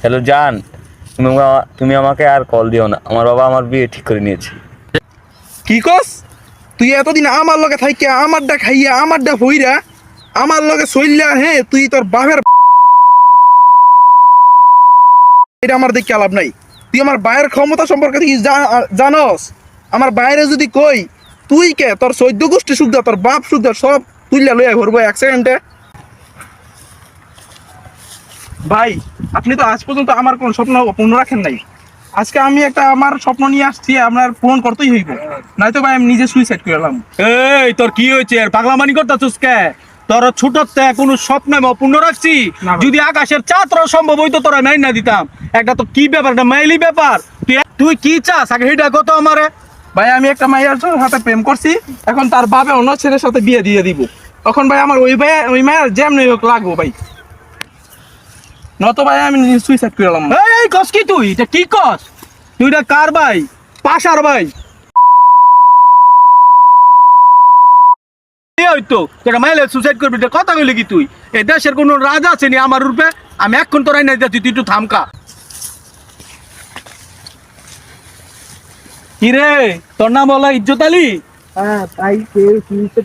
Hello জান, তুমি আমাকে আর কল দিও না, আমার বাবা আমার বিয়ে ঠিক করে নিয়েছে। কি কস? তুই এতদিন আমার লগে থাইকা আমারটা খাইয়া আমারটা হইরা আমার লগে চললা, হ্যাঁ তুই তোর বাপের এটা আমার দেখে লাভ নাই। তুই আমার বায়ের ক্ষমতা সম্পর্কে তুই জানস? আমার বাইরে যদি কই তুই কে তোর 14 গোষ্ঠী সুখ তোর বাপ সুখ সব তুইলা লইয়া ঘুরবো এক সেকেন্ডে। ভাই আপনি তো আজ পর্যন্ত আমার কোন স্বপ্ন পূর্ণ রাখেন নাই। আজকে আমি একটা আমার স্বপ্ন নিয়ে আসছি, আপনার পূরণ করতেই হইব, নয়তো ভাই আমি নিজে সুইসাইড করলাম। এই তোর কি হয়েছে? আর পাগলামানি করতেছিস কে? তোর ছোট কোনো স্বপ্ন আমি অপূর্ণ রাখছি? না ভাই। যদি আকাশের চাঁদরা সম্ভব হইতো তোরা নাই না দিতাম। একটা তো কি ব্যাপার, একটা মাইলি ব্যাপার। তুই কি চাস আগে সেটা কত আমারে? ভাই আমি একটা মাইয়ার সাথে প্রেম করছি, এখন তার বাবা অন্য ছেলের সাথে বিয়ে দিয়ে দিব। তখন ভাই আমার ওই মায়ের যেমনি হোক লাগবো ভাই, নত ভাই আমি সুইসাইড করলাম। এই কস কি তুই? এটা কি কস তুই? এটা কার ভাই? পাশার ভাই। হইতো তোরা মাইলে সুসাইড করবি, এটা কথা কইলি কি তুই? এই দেশের কোন রাজা আছে নি আমার রূপে? আমি এখন তোরাই নাই যাচ্ছি, তুই একটু থামকা। কি রে, তোর নাম বলা ইজ্জত আলী? হ্যাঁ তাই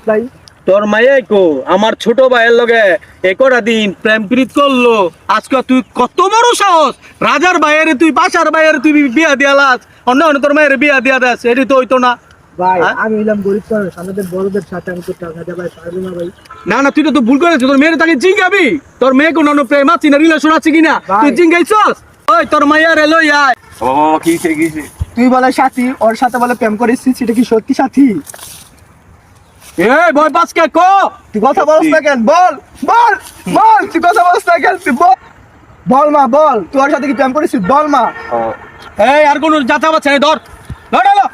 তাই। তোর মাইয়াই কো আমার ছোট ভাইয়ের লগে একটা দিন প্রেম প্রীত করলো, আজকে তুই কত বড় সাহস? রাজার ভাইয়ের তুই পাশার ভাইয়ের তুই বিয়া দিয়ালাস, অন্য অন্য তোর মায়ের বিয়া দিয়া দেস, এটি তো হইতো না। ভাই হ্যাঁ? আমি হইলাম গরিব মানুষ, আমাদের বড়দের সাথে আমি তো টাকা দেওয়া পারবো না ভাই। না না, তুই তো ভুল করেছিস। তোর মেয়ের তাকে জিঙ্গাবি, তোর মেয়ে কোন অন্য প্রেম আছে না, রিলেশন আছে কিনা তুই ভাই। জিঙ্গাইছস? ওই তোর মাইয়ারে লই আয়। ও কি গেছে? তুই বলে সাথী, ওর সাথে বলে প্রেম করেছিস, সেটা কি সত্যি সাথী? এই ভয় পাস কে? কো তুই কথা বলছ না কেন? বল বল বল, তুই কথা বলছ না কেন? তুই বল বল মা, বল তুই ওর সাথে কি প্রেম করেছিস? বল মা। এই আর কোন যাতা বাচ্চা নেই, ধর ধর এলো।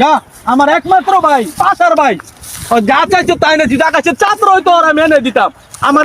যা, আমার একমাত্র ভাই, পাশার ভাই। ও যা চাইছো তাই না, যদি আকাশের চাঁদ রইতো আর আমি এনে দিতাম। আমার